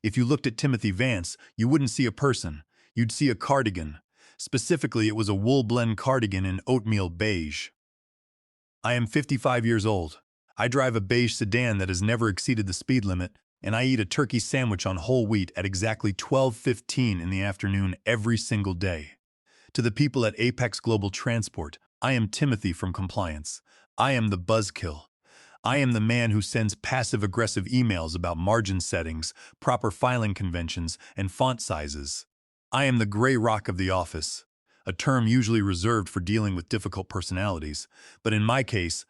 If you looked at Timothy Vance, you wouldn't see a person. You'd see a cardigan. Specifically, it was a wool blend cardigan in oatmeal beige. I am 55 years old. I drive a beige sedan that has never exceeded the speed limit, and I eat a turkey sandwich on whole wheat at exactly 12:15 in the afternoon every single day. To the people at Apex Global Transport, I am Timothy from compliance. I am the buzzkill. I am the man who sends passive-aggressive emails about margin settings, proper filing conventions, and font sizes. I am the gray rock of the office, a term usually reserved for dealing with difficult personalities, but in my case,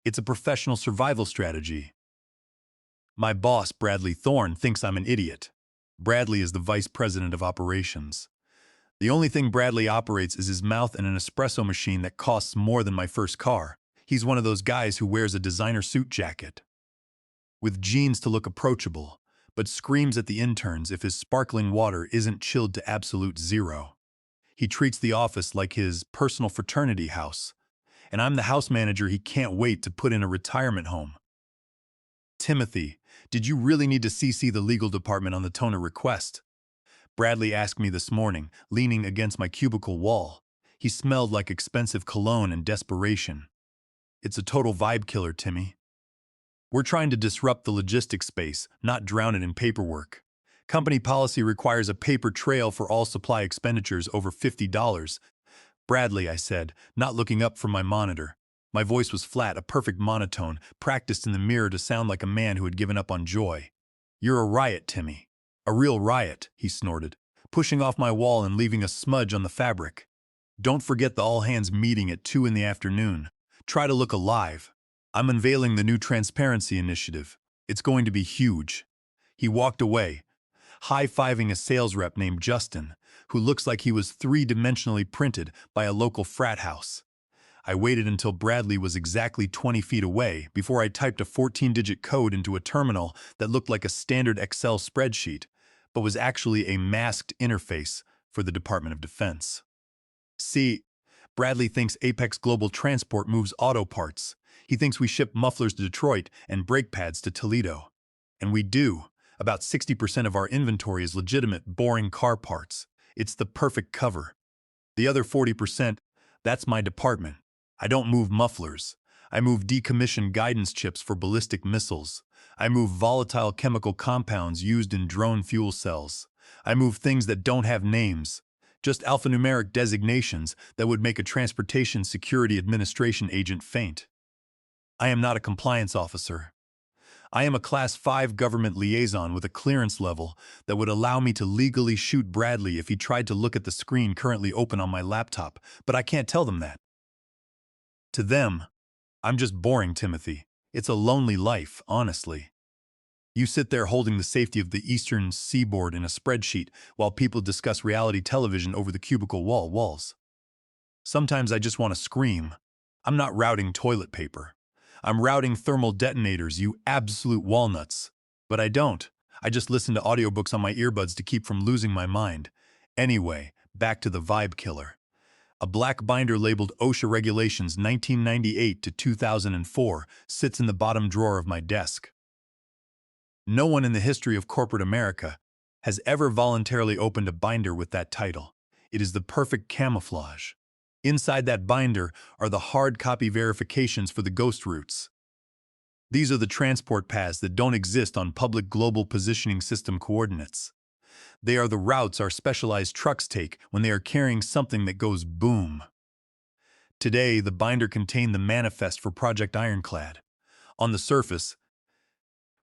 it's a professional survival strategy. My boss, Bradley Thorne, thinks I'm an idiot. Bradley is the vice president of operations. The only thing Bradley operates is his mouth and an espresso machine that costs more than my first car. He's one of those guys who wears a designer suit jacket with jeans to look approachable, but screams at the interns if his sparkling water isn't chilled to absolute zero. He treats the office like his personal fraternity house, and I'm the house manager he can't wait to put in a retirement home. Timothy, did you really need to CC the legal department on the toner request? Bradley asked me this morning, leaning against my cubicle wall. He smelled like expensive cologne and desperation. It's a total vibe killer, Timmy. We're trying to disrupt the logistics space, not drown it in paperwork. Company policy requires a paper trail for all supply expenditures over $50. Bradley, I said, not looking up from my monitor. My voice was flat, a perfect monotone, practiced in the mirror to sound like a man who had given up on joy. You're a riot, Timmy. A real riot, he snorted, pushing off my wall and leaving a smudge on the fabric. Don't forget the all-hands meeting at 2 in the afternoon. Try to look alive. I'm unveiling the new transparency initiative. It's going to be huge. He walked away, high-fiving a sales rep named Justin, who looks like he was three-dimensionally printed by a local frat house. I waited until Bradley was exactly 20 feet away before I typed a 14-digit code into a terminal that looked like a standard Excel spreadsheet, but was actually a masked interface for the Department of Defense. See, Bradley thinks Apex Global Transport moves auto parts. He thinks we ship mufflers to Detroit and brake pads to Toledo. And we do. About 60% of our inventory is legitimate, boring car parts. It's the perfect cover. The other 40%, that's my department. I don't move mufflers. I move decommissioned guidance chips for ballistic missiles. I move volatile chemical compounds used in drone fuel cells. I move things that don't have names, just alphanumeric designations that would make a Transportation Security Administration agent faint. I am not a compliance officer. I am a Class 5 government liaison with a clearance level that would allow me to legally shoot Bradley if he tried to look at the screen currently open on my laptop, but I can't tell them that. To them, I'm just boring, Timothy. It's a lonely life, honestly. You sit there holding the safety of the eastern seaboard in a spreadsheet while people discuss reality television over the cubicle walls. Sometimes I just want to scream. I'm not routing toilet paper. I'm routing thermal detonators, you absolute walnuts. But I don't. I just listen to audiobooks on my earbuds to keep from losing my mind. Anyway, back to the vibe killer. A black binder labeled OSHA Regulations 1998 to 2004 sits in the bottom drawer of my desk. No one in the history of corporate America has ever voluntarily opened a binder with that title. It is the perfect camouflage. Inside that binder are the hard copy verifications for the ghost routes. These are the transport paths that don't exist on public global positioning system coordinates. They are the routes our specialized trucks take when they are carrying something that goes boom. Today, the binder contained the manifest for Project Ironclad. On the surface,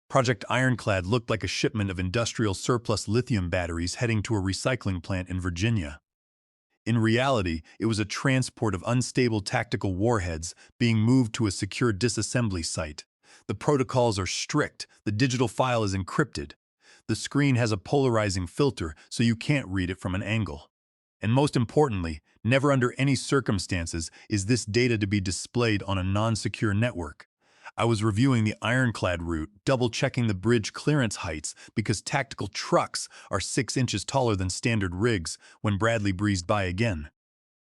Project Ironclad looked like a shipment of industrial surplus lithium batteries heading to a recycling plant in Virginia. In reality, it was a transport of unstable tactical warheads being moved to a secure disassembly site. The protocols are strict, the digital file is encrypted. The screen has a polarizing filter so you can't read it from an angle. And most importantly, never under any circumstances is this data to be displayed on a non-secure network. I was reviewing the Ironclad route, double-checking the bridge clearance heights because tactical trucks are 6 inches taller than standard rigs when Bradley breezed by again.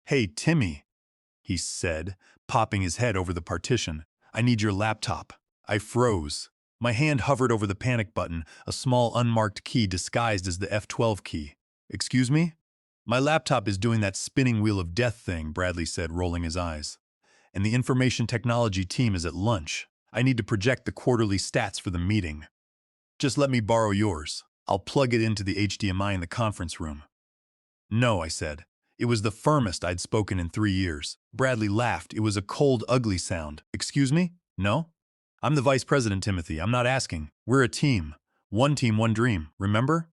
"Hey, Timmy," he said, popping his head over the partition. "I need your laptop." I froze. My hand hovered over the panic button, a small unmarked key disguised as the F12 key. Excuse me? My laptop is doing that spinning wheel of death thing, Bradley said, rolling his eyes. And the information technology team is at lunch. I need to project the quarterly stats for the meeting. Just let me borrow yours. I'll plug it into the HDMI in the conference room. No, I said. It was the firmest I'd spoken in 3 years. Bradley laughed. It was a cold, ugly sound. Excuse me? No? I'm the vice president, Timothy. I'm not asking. We're a team. One team, one dream. Remember?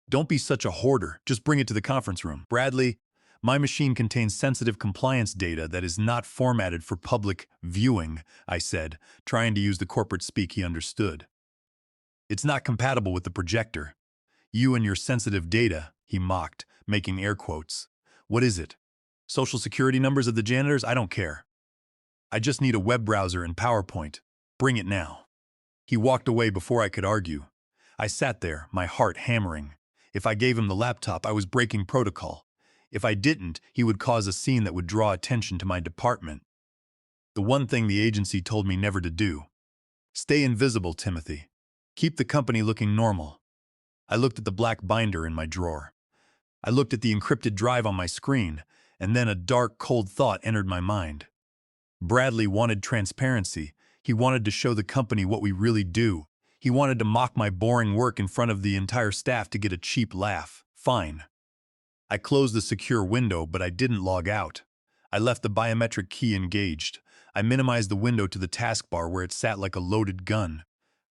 Don't be such a hoarder. Just bring it to the conference room. Bradley, my machine contains sensitive compliance data that is not formatted for public viewing, I said, trying to use the corporate speak he understood. It's not compatible with the projector. You and your sensitive data, he mocked, making air quotes. What is it? Social security numbers of the janitors? I don't care. I just need a web browser and PowerPoint. Bring it now. He walked away before I could argue. I sat there, my heart hammering. If I gave him the laptop, I was breaking protocol. If I didn't, he would cause a scene that would draw attention to my department. The one thing the agency told me never to do. Stay invisible, Timothy. Keep the company looking normal. I looked at the black binder in my drawer. I looked at the encrypted drive on my screen, and then a dark, cold thought entered my mind. Bradley wanted transparency. He wanted to show the company what we really do. He wanted to mock my boring work in front of the entire staff to get a cheap laugh. Fine. I closed the secure window, but I didn't log out. I left the biometric key engaged. I minimized the window to the taskbar where it sat like a loaded gun.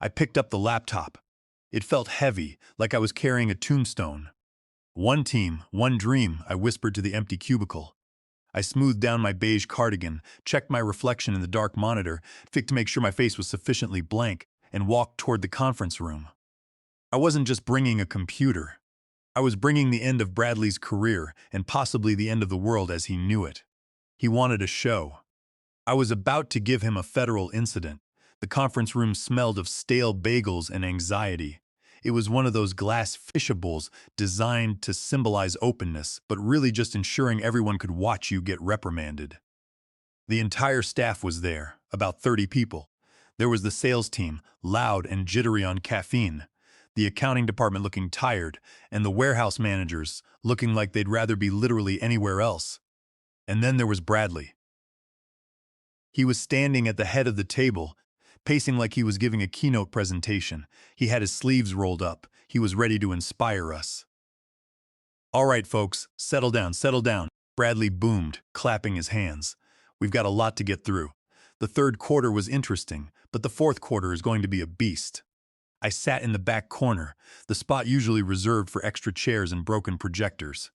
I picked up the laptop. It felt heavy, like I was carrying a tombstone. One team, one dream, I whispered to the empty cubicle. I smoothed down my beige cardigan, checked my reflection in the dark monitor, to make sure my face was sufficiently blank, and walked toward the conference room. I wasn't just bringing a computer. I was bringing the end of Bradley's career and possibly the end of the world as he knew it. He wanted a show. I was about to give him a federal incident. The conference room smelled of stale bagels and anxiety. It was one of those glass fishables designed to symbolize openness, but really just ensuring everyone could watch you get reprimanded. The entire staff was there, about 30 people. There was the sales team, loud and jittery on caffeine, the accounting department looking tired, and the warehouse managers looking like they'd rather be literally anywhere else. And then there was Bradley. He was standing at the head of the table, pacing like he was giving a keynote presentation. He had his sleeves rolled up. He was ready to inspire us. All right, folks, settle down, Bradley boomed, clapping his hands. We've got a lot to get through. The third quarter was interesting, but the fourth quarter is going to be a beast. I sat in the back corner, the spot usually reserved for extra chairs and broken projectors.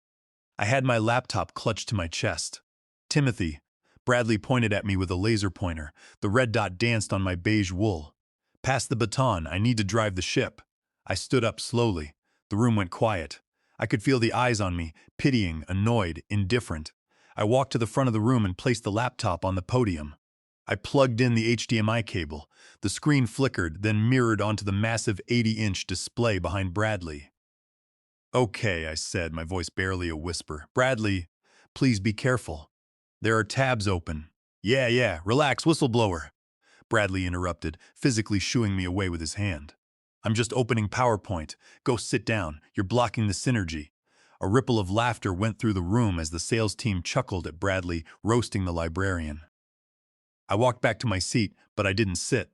I had my laptop clutched to my chest. Timothy, Bradley pointed at me with a laser pointer. The red dot danced on my beige wool. Pass the baton, I need to drive the ship. I stood up slowly. The room went quiet. I could feel the eyes on me, pitying, annoyed, indifferent. I walked to the front of the room and placed the laptop on the podium. I plugged in the HDMI cable. The screen flickered, then mirrored onto the massive 80-inch display behind Bradley. Okay, I said, my voice barely a whisper. Bradley, please be careful. There are tabs open. Yeah, relax, whistleblower. Bradley interrupted, physically shooing me away with his hand. I'm just opening PowerPoint. Go sit down. You're blocking the synergy. A ripple of laughter went through the room as the sales team chuckled at Bradley roasting the librarian. I walked back to my seat, but I didn't sit.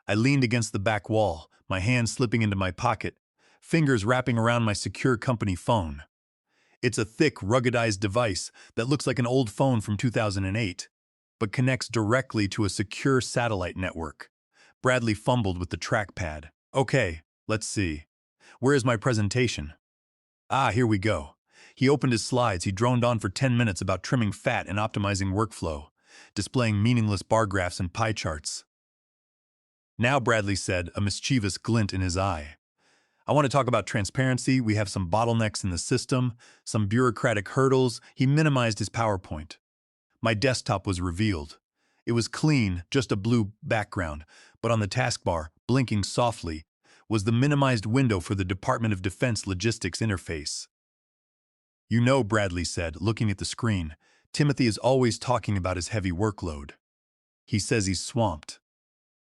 I leaned against the back wall, my hand slipping into my pocket, fingers wrapping around my secure company phone. It's a thick, ruggedized device that looks like an old phone from 2008, but connects directly to a secure satellite network. Bradley fumbled with the trackpad. Okay, let's see. Where is my presentation? Ah, here we go. He opened his slides. He droned on for 10 minutes about trimming fat and optimizing workflow, displaying meaningless bar graphs and pie charts. Now, Bradley said, a mischievous glint in his eye. I want to talk about transparency. We have some bottlenecks in the system, some bureaucratic hurdles. He minimized his PowerPoint. My desktop was revealed. It was clean, just a blue background, but on the taskbar, blinking softly, was the minimized window for the Department of Defense Logistics interface. You know, Bradley said, looking at the screen, Timothy is always talking about his heavy workload. He says he's swamped.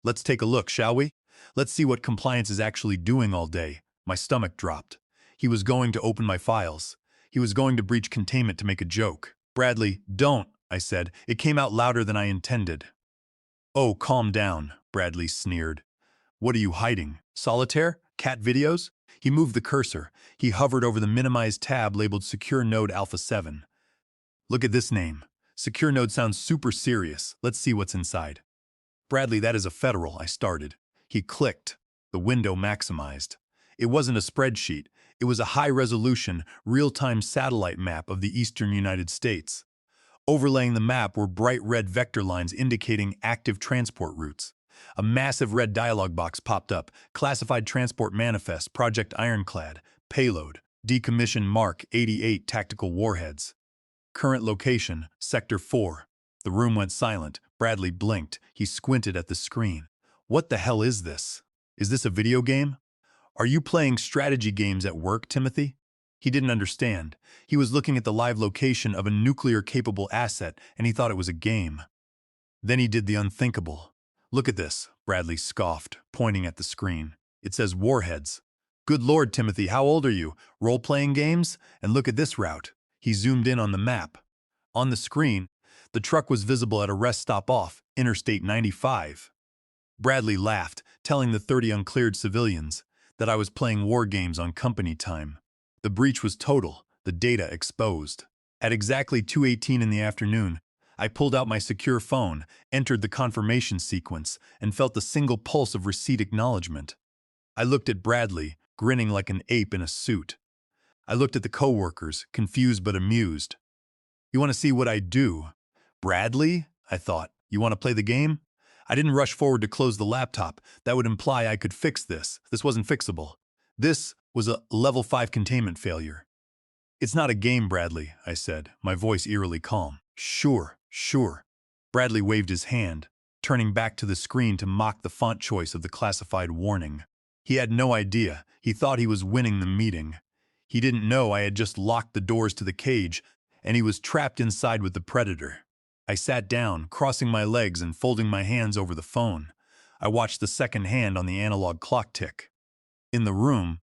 Let's take a look, shall we? Let's see what compliance is actually doing all day. My stomach dropped. He was going to open my files. He was going to breach containment to make a joke. Bradley, don't, I said. It came out louder than I intended. Oh, calm down, Bradley sneered. What are you hiding? Solitaire? Cat videos? He moved the cursor. He hovered over the minimized tab labeled Secure Node Alpha 7. Look at this name. Secure Node sounds super serious. Let's see what's inside. Bradley, that is a federal, I started. He clicked. The window maximized. It wasn't a spreadsheet. It was a high-resolution, real-time satellite map of the eastern United States. Overlaying the map were bright red vector lines indicating active transport routes. A massive red dialog box popped up. Classified Transport Manifest, Project Ironclad, Payload, Decommission Mark 88 Tactical Warheads. Current location, Sector 4. The room went silent. Bradley blinked. He squinted at the screen. What the hell is this? Is this a video game? Are you playing strategy games at work, Timothy? He didn't understand. He was looking at the live location of a nuclear-capable asset, and he thought it was a game. Then he did the unthinkable. Look at this, Bradley scoffed, pointing at the screen. It says Warheads. Good Lord, Timothy, how old are you? Role-playing games? And look at this route. He zoomed in on the map. On the screen, the truck was visible at a rest stop off Interstate 95. Bradley laughed, telling the 30 uncleared civilians that I was playing war games on company time. The breach was total, the data exposed. At exactly 2:18 in the afternoon, I pulled out my secure phone, entered the confirmation sequence, and felt the single pulse of receipt acknowledgement. I looked at Bradley, grinning like an ape in a suit. I looked at the coworkers, confused but amused. You want to see what I do? Bradley? I thought. You want to play the game? I didn't rush forward to close the laptop. That would imply I could fix this. This wasn't fixable. This was a level 5 containment failure. It's not a game, Bradley, I said, my voice eerily calm. Sure. Bradley waved his hand, turning back to the screen to mock the font choice of the classified warning. He had no idea. He thought he was winning the meeting. He didn't know I had just locked the doors to the cage, and he was trapped inside with the predator. I sat down, crossing my legs and folding my hands over the phone. I watched the second hand on the analog clock tick. In the room,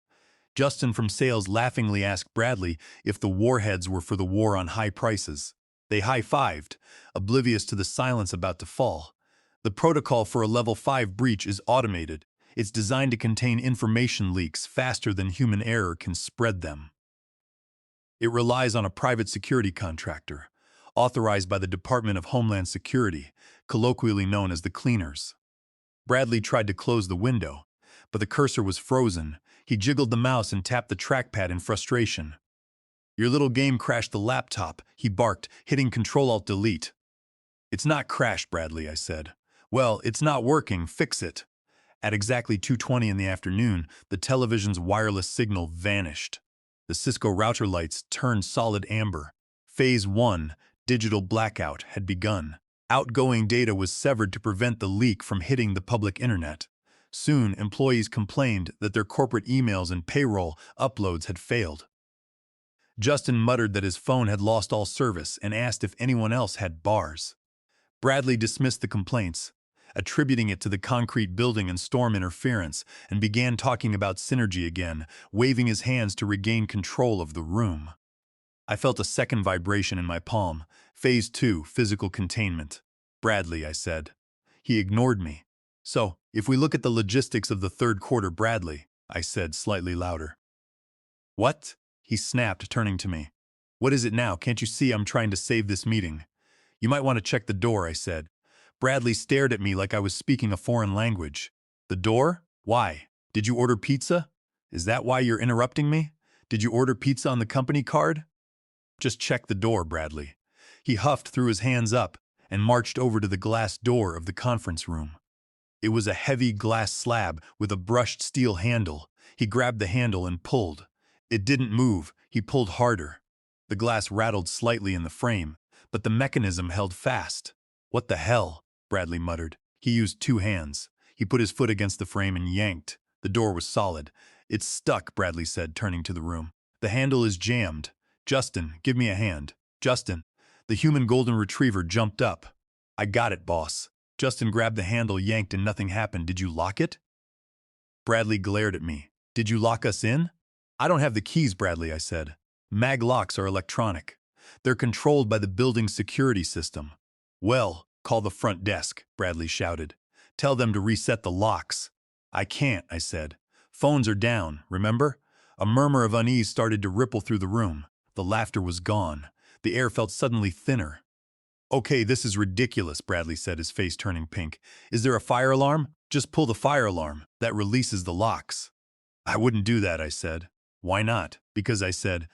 Justin from sales laughingly asked Bradley if the warheads were for the war on high prices. They high-fived, oblivious to the silence about to fall. The protocol for a level 5 breach is automated. It's designed to contain information leaks faster than human error can spread them. It relies on a private security contractor, authorized by the Department of Homeland Security, colloquially known as the Cleaners. Bradley tried to close the window, but the cursor was frozen. He jiggled the mouse and tapped the trackpad in frustration. Your little game crashed the laptop, he barked, hitting Control-Alt-Delete. It's not crashed, Bradley, I said. Well, it's not working, fix it. At exactly 2:20 in the afternoon, the television's wireless signal vanished. The Cisco router lights turned solid amber. Phase 1, digital blackout, had begun. Outgoing data was severed to prevent the leak from hitting the public internet. Soon, employees complained that their corporate emails and payroll uploads had failed. Justin muttered that his phone had lost all service and asked if anyone else had bars. Bradley dismissed the complaints, attributing it to the concrete building and storm interference, and began talking about synergy again, waving his hands to regain control of the room. I felt a second vibration in my palm. Phase 2, physical containment. Bradley, I said. He ignored me. So, if we look at the logistics of the third quarter, Bradley, I said slightly louder. What? He snapped, turning to me. What is it now? Can't you see I'm trying to save this meeting? You might want to check the door, I said. Bradley stared at me like I was speaking a foreign language. The door? Why? Did you order pizza? Is that why you're interrupting me? Did you order pizza on the company card? Just check the door, Bradley. He huffed, threw his hands up, and marched over to the glass door of the conference room. It was a heavy glass slab with a brushed steel handle. He grabbed the handle and pulled. It didn't move. He pulled harder. The glass rattled slightly in the frame, but the mechanism held fast. What the hell? Bradley muttered. He used 2 hands. He put his foot against the frame and yanked. The door was solid. It's stuck, Bradley said, turning to the room. The handle is jammed. Justin, give me a hand. Justin. The human golden retriever jumped up. I got it, boss. Justin grabbed the handle, yanked, and nothing happened. Did you lock it? Bradley glared at me. Did you lock us in? I don't have the keys, Bradley, I said. Mag locks are electronic. They're controlled by the building's security system. Well, call the front desk, Bradley shouted. Tell them to reset the locks. I can't, I said. Phones are down, remember? A murmur of unease started to ripple through the room. The laughter was gone. The air felt suddenly thinner. Okay, this is ridiculous, Bradley said, his face turning pink. Is there a fire alarm? Just pull the fire alarm. That releases the locks. I wouldn't do that, I said. Why not? Because I said,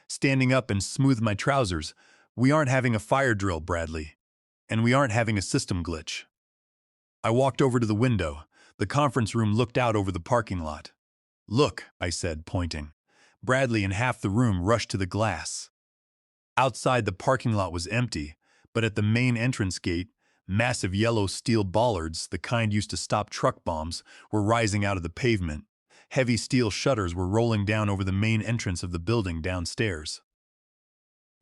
standing up and smoothed my trousers, we aren't having a fire drill, Bradley. And we aren't having a system glitch. I walked over to the window. The conference room looked out over the parking lot. Look, I said, pointing. Bradley and half the room rushed to the glass. Outside, the parking lot was empty, but at the main entrance gate, massive yellow steel bollards, the kind used to stop truck bombs, were rising out of the pavement. Heavy steel shutters were rolling down over the main entrance of the building downstairs.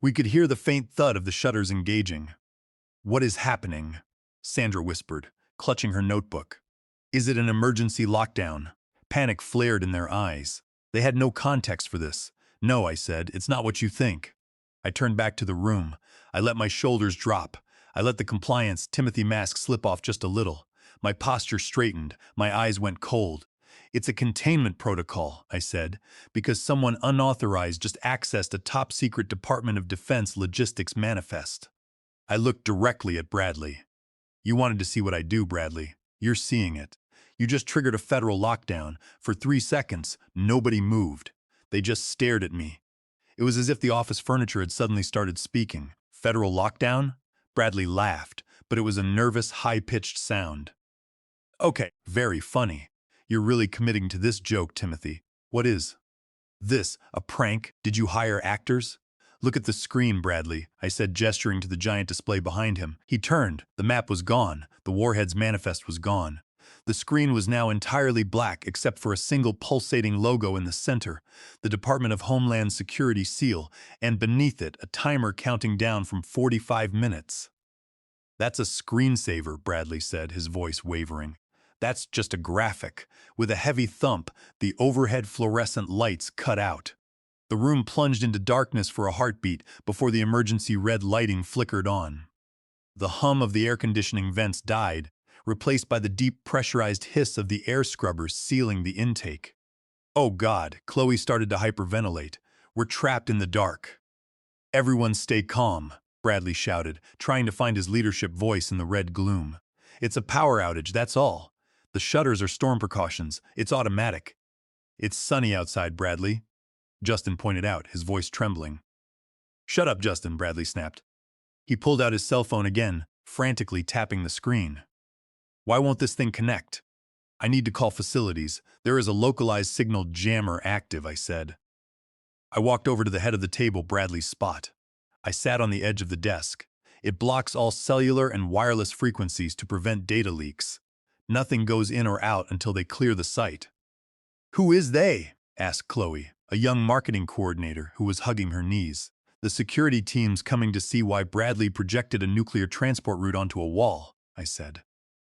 We could hear the faint thud of the shutters engaging. What is happening? Sandra whispered, clutching her notebook. Is it an emergency lockdown? Panic flared in their eyes. They had no context for this. No, I said, it's not what you think. I turned back to the room. I let my shoulders drop. I let the compliance Timothy mask slip off just a little. My posture straightened. My eyes went cold. It's a containment protocol, I said, because someone unauthorized just accessed a top-secret Department of Defense logistics manifest. I looked directly at Bradley. You wanted to see what I do, Bradley. You're seeing it. You just triggered a federal lockdown. For 3 seconds, nobody moved. They just stared at me. It was as if the office furniture had suddenly started speaking. Federal lockdown? Bradley laughed, but it was a nervous, high-pitched sound. Okay, very funny. You're really committing to this joke, Timothy. What is this, a prank? Did you hire actors? Look at the screen, Bradley, I said, gesturing to the giant display behind him. He turned. The map was gone. The Warhead's manifest was gone. The screen was now entirely black except for a single pulsating logo in the center, the Department of Homeland Security seal, and beneath it a timer counting down from 45 minutes. That's a screensaver, Bradley said, his voice wavering. That's just a graphic. With a heavy thump, the overhead fluorescent lights cut out. The room plunged into darkness for a heartbeat before the emergency red lighting flickered on. The hum of the air conditioning vents died, replaced by the deep pressurized hiss of the air scrubbers sealing the intake. Oh God, Chloe started to hyperventilate. We're trapped in the dark. Everyone stay calm, Bradley shouted, trying to find his leadership voice in the red gloom. It's a power outage, that's all. The shutters are storm precautions. It's automatic. It's sunny outside, Bradley, Justin pointed out, his voice trembling. Shut up, Justin, Bradley snapped. He pulled out his cell phone again, frantically tapping the screen. Why won't this thing connect? I need to call facilities. There is a localized signal jammer active, I said. I walked over to the head of the table, Bradley's spot. I sat on the edge of the desk. It blocks all cellular and wireless frequencies to prevent data leaks. Nothing goes in or out until they clear the site. Who is they? Asked Chloe, a young marketing coordinator who was hugging her knees. The security team's coming to see why Bradley projected a nuclear transport route onto a wall, I said.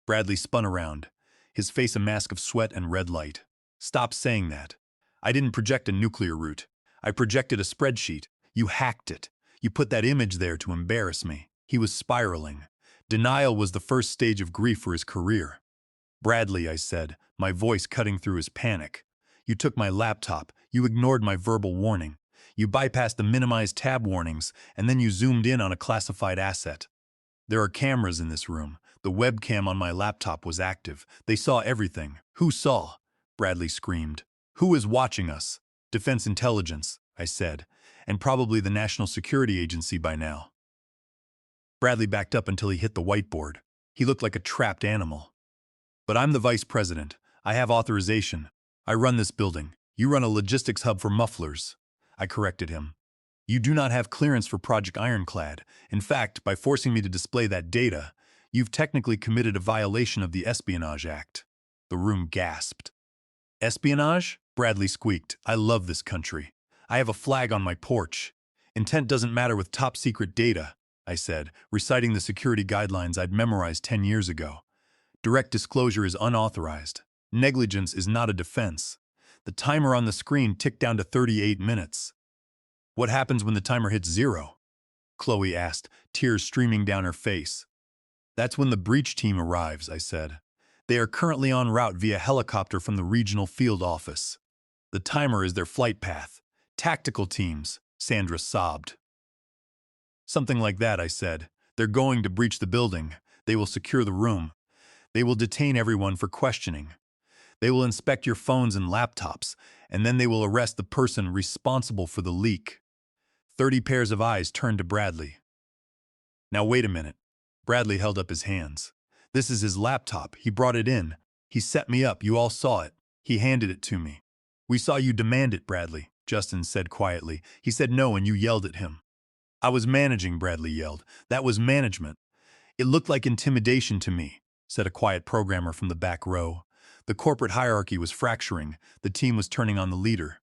Bradley spun around, his face a mask of sweat and red light. Stop saying that. I didn't project a nuclear route. I projected a spreadsheet. You hacked it. You put that image there to embarrass me. He was spiraling. Denial was the first stage of grief for his career. Bradley, I said, my voice cutting through his panic. You took my laptop. You ignored my verbal warning. You bypassed the minimize tab warnings, and then you zoomed in on a classified asset. There are cameras in this room. The webcam on my laptop was active. They saw everything. Who saw? Bradley screamed. Who is watching us? Defense Intelligence, I said, and probably the National Security Agency by now. Bradley backed up until he hit the whiteboard. He looked like a trapped animal. But I'm the vice president. I have authorization. I run this building. You run a logistics hub for mufflers. I corrected him. You do not have clearance for Project Ironclad. In fact, by forcing me to display that data, you've technically committed a violation of the Espionage Act. The room gasped. Espionage? Bradley squeaked. I love this country. I have a flag on my porch. Intent doesn't matter with top-secret data. I said, reciting the security guidelines I'd memorized 10 years ago. Direct disclosure is unauthorized. Negligence is not a defense. The timer on the screen ticked down to 38 minutes. What happens when the timer hits 0? Chloe asked, tears streaming down her face. That's when the breach team arrives, I said. They are currently en route via helicopter from the regional field office. The timer is their flight path. Tactical teams, Sandra sobbed. Something like that, I said. They're going to breach the building. They will secure the room. They will detain everyone for questioning. They will inspect your phones and laptops, and then they will arrest the person responsible for the leak. 30 pairs of eyes turned to Bradley. Now wait a minute. Bradley held up his hands. This is his laptop. He brought it in. He set me up. You all saw it. He handed it to me. We saw you demand it, Bradley, Justin said quietly. He said no and you yelled at him. I was managing, Bradley yelled. That was management. It looked like intimidation to me, said a quiet programmer from the back row. The corporate hierarchy was fracturing. The team was turning on the leader.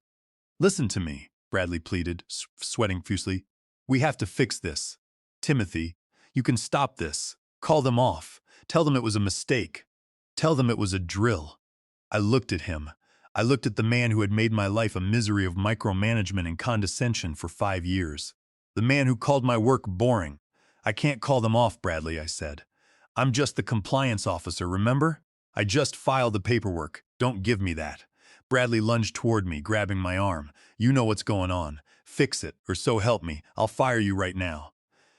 Listen to me, Bradley pleaded, sweating fusely. We have to fix this. Timothy, you can stop this. Call them off. Tell them it was a mistake. Tell them it was a drill. I looked at him. I looked at the man who had made my life a misery of micromanagement and condescension for 5 years. The man who called my work boring. I can't call them off, Bradley, I said. I'm just the compliance officer, remember? I just filed the paperwork. Don't give me that. Bradley lunged toward me, grabbing my arm. You know what's going on. Fix it, or so help me. I'll fire you right now.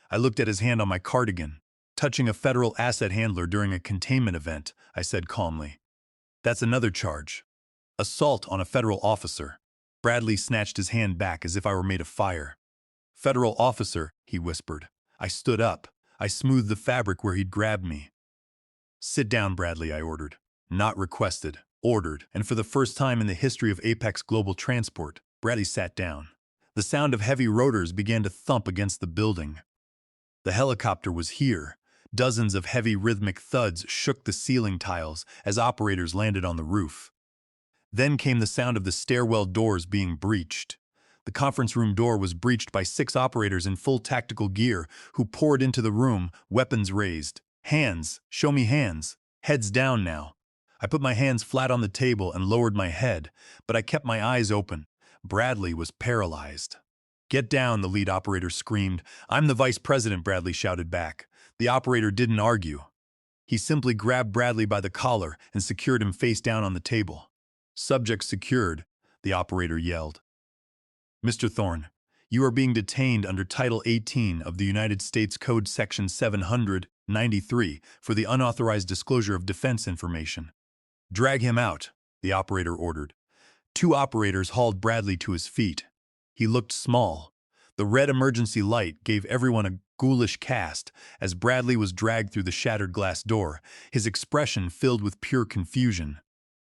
I looked at his hand on my cardigan. Touching a federal asset handler during a containment event, I said calmly. That's another charge. Assault on a federal officer. Bradley snatched his hand back as if I were made of fire. Federal officer, he whispered. I stood up. I smoothed the fabric where he'd grabbed me. Sit down, Bradley, I ordered. Not requested, ordered, and for the first time in the history of Apex Global Transport, Bradley sat down. The sound of heavy rotors began to thump against the building. The helicopter was here. Dozens of heavy rhythmic thuds shook the ceiling tiles as operators landed on the roof. Then came the sound of the stairwell doors being breached. The conference room door was breached by 6 operators in full tactical gear who poured into the room, weapons raised. Hands, show me hands. Heads down now. I put my hands flat on the table and lowered my head, but I kept my eyes open. Bradley was paralyzed. Get down, the lead operator screamed. I'm the vice president, Bradley shouted back. The operator didn't argue. He simply grabbed Bradley by the collar and secured him face down on the table. Subject secured, the operator yelled. Mr. Thorne, you are being detained under Title 18 of the United States Code Section 793 for the unauthorized disclosure of defense information. Drag him out, the operator ordered. 2 operators hauled Bradley to his feet. He looked small. The red emergency light gave everyone a ghoulish cast as Bradley was dragged through the shattered glass door, his expression filled with pure confusion.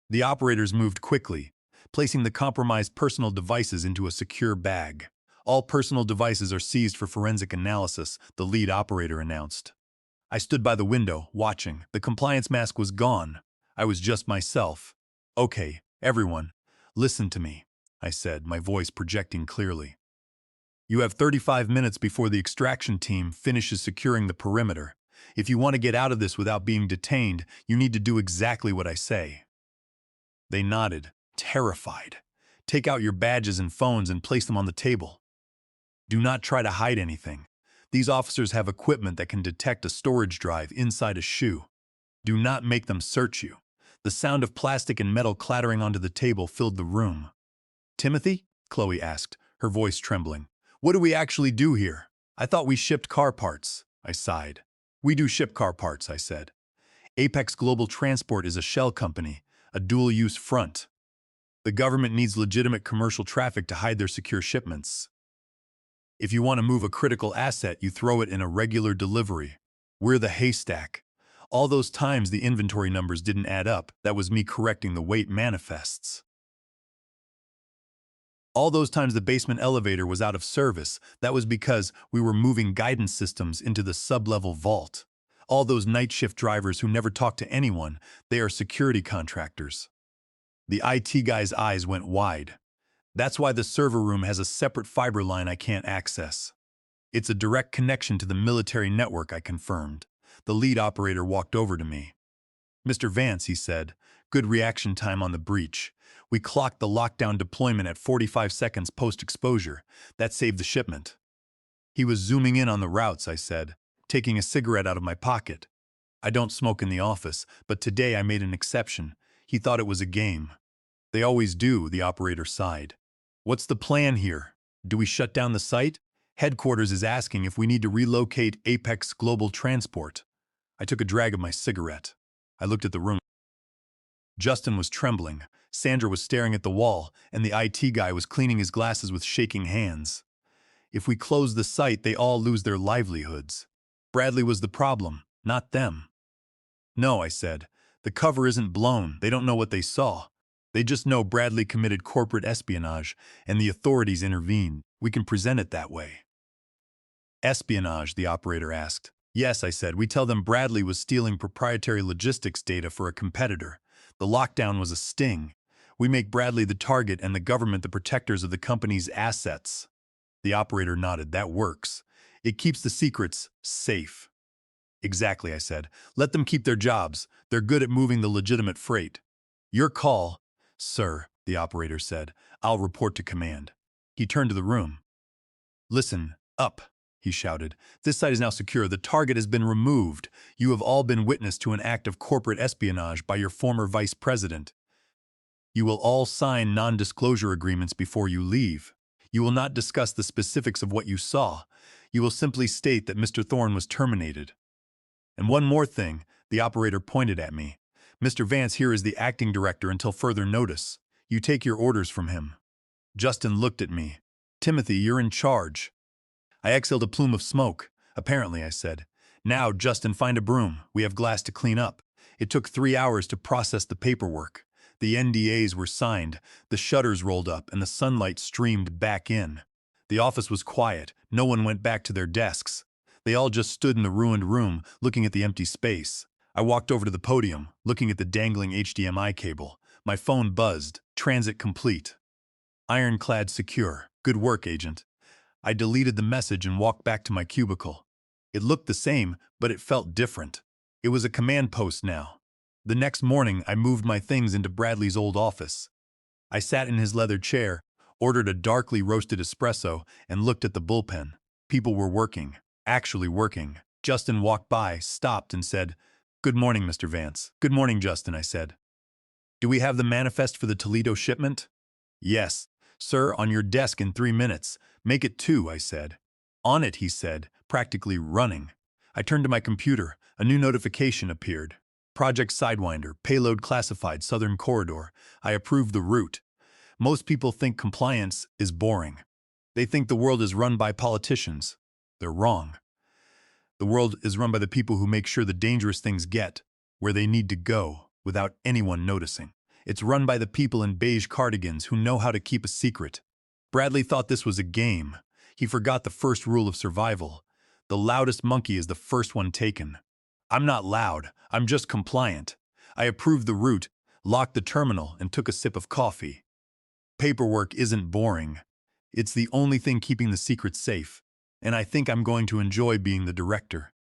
The operators moved quickly, placing the compromised personal devices into a secure bag. All personal devices are seized for forensic analysis, the lead operator announced. I stood by the window, watching. The compliance mask was gone. I was just myself. Okay, everyone, listen to me, I said, my voice projecting clearly. You have 35 minutes before the extraction team finishes securing the perimeter. If you want to get out of this without being detained, you need to do exactly what I say. They nodded, terrified. Take out your badges and phones and place them on the table. Do not try to hide anything. These officers have equipment that can detect a storage drive inside a shoe. Do not make them search you. The sound of plastic and metal clattering onto the table filled the room. Timothy? Chloe asked, her voice trembling. What do we actually do here? I thought we shipped car parts. I sighed. We do ship car parts, I said. Apex Global Transport is a shell company, a dual-use front. The government needs legitimate commercial traffic to hide their secure shipments. If you want to move a critical asset, you throw it in a regular delivery. We're the haystack. All those times the inventory numbers didn't add up, that was me correcting the weight manifests. All those times the basement elevator was out of service, that was because we were moving guidance systems into the sub-level vault. All those night shift drivers who never talk to anyone, they are security contractors. The IT guy's eyes went wide. That's why the server room has a separate fiber line I can't access. It's a direct connection to the military network, I confirmed. The lead operator walked over to me. Mr. Vance, he said, good reaction time on the breach. We clocked the lockdown deployment at 45 seconds post-exposure. That saved the shipment. He was zooming in on the routes, I said, taking a cigarette out of my pocket. I don't smoke in the office, but today I made an exception. He thought it was a game. They always do, the operator sighed. What's the plan here? Do we shut down the site? Headquarters is asking if we need to relocate Apex Global Transport. I took a drag of my cigarette. I looked at the room. Justin was trembling, Sandra was staring at the wall, and the IT guy was cleaning his glasses with shaking hands. If we close the site, they all lose their livelihoods. Bradley was the problem, not them. No, I said. The cover isn't blown. They don't know what they saw. They just know Bradley committed corporate espionage, and the authorities intervened. We can present it that way. Espionage, the operator asked. Yes, I said. We tell them Bradley was stealing proprietary logistics data for a competitor. The lockdown was a sting. We make Bradley the target and the government the protectors of the company's assets. The operator nodded. That works. It keeps the secrets safe. Exactly, I said. Let them keep their jobs. They're good at moving the legitimate freight. Your call, sir, the operator said. I'll report to command. He turned to the room. Listen, up, he shouted. This site is now secure. The target has been removed. You have all been witness to an act of corporate espionage by your former vice president. You will all sign non-disclosure agreements before you leave. You will not discuss the specifics of what you saw. You will simply state that Mr. Thorne was terminated. And one more thing, the operator pointed at me. Mr. Vance here is the acting director until further notice. You take your orders from him. Justin looked at me. Timothy, you're in charge. I exhaled a plume of smoke. Apparently, I said. Now, Justin, find a broom. We have glass to clean up. It took 3 hours to process the paperwork. The NDAs were signed, the shutters rolled up, and the sunlight streamed back in. The office was quiet. No one went back to their desks. They all just stood in the ruined room, looking at the empty space. I walked over to the podium, looking at the dangling HDMI cable. My phone buzzed. Transit complete. Ironclad secure. Good work, Agent. I deleted the message and walked back to my cubicle. It looked the same, but it felt different. It was a command post now. The next morning, I moved my things into Bradley's old office. I sat in his leather chair, ordered a darkly roasted espresso, and looked at the bullpen. People were working, actually working. Justin walked by, stopped, and said, Good morning, Mr. Vance. Good morning, Justin, I said. Do we have the manifest for the Toledo shipment? Yes, sir, on your desk in 3 minutes. Make it 2, I said. On it, he said, practically running. I turned to my computer. A new notification appeared. Project Sidewinder, payload classified, Southern Corridor. I approved the route. Most people think compliance is boring. They think the world is run by politicians. They're wrong. The world is run by the people who make sure the dangerous things get where they need to go without anyone noticing. It's run by the people in beige cardigans who know how to keep a secret. Bradley thought this was a game. He forgot the first rule of survival. The loudest monkey is the first one taken. I'm not loud. I'm just compliant. I approved the route, locked the terminal, and took a sip of coffee. Paperwork isn't boring. It's the only thing keeping the secret safe. And I think I'm going to enjoy being the director.